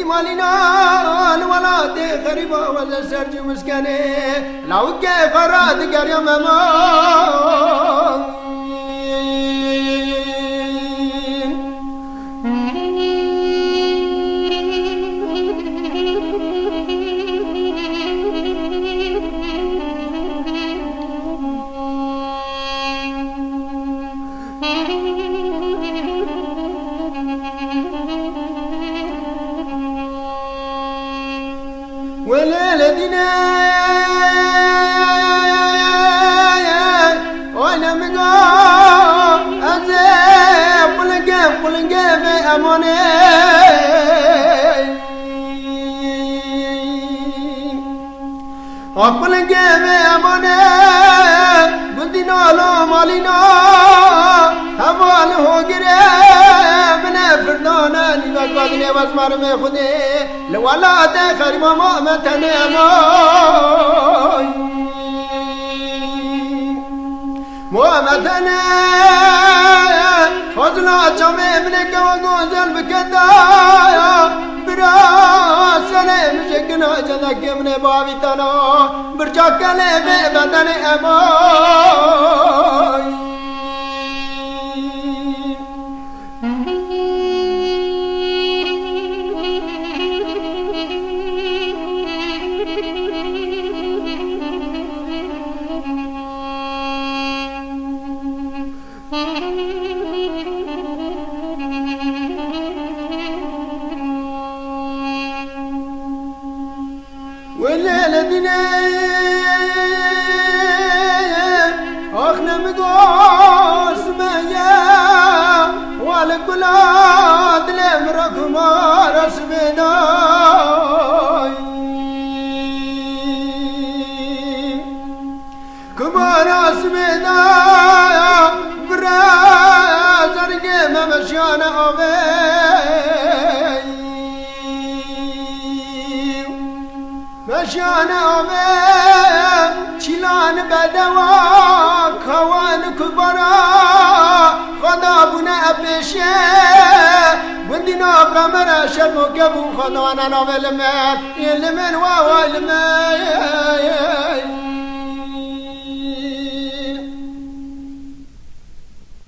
مالنا الولاد غريبة ولا سرج مسكنة لو كيف راد قريم ما وليلتنا وانا مقام ازيب قلنقام اموني قلنقام اموني قدنا لو مالنا هماله قريب من فردانا نبقى واسمار من خدي لولا تخر ما تنامي متنا فضلا جمع منك وقوزل بكدايا براس سلام شكنا جدك من بابتنا برجاك لي بدن أباي والليلة دنا أخنا مقوس ميا والكلاد لمرك مارس بداي كمارس بداي برازر قيم مشيانا أبي مشانا أمي شلان بدوا كوان كبرا خضابنا أبشي وندنا قمر شرمو قبو خضوانا نوم المن واو المن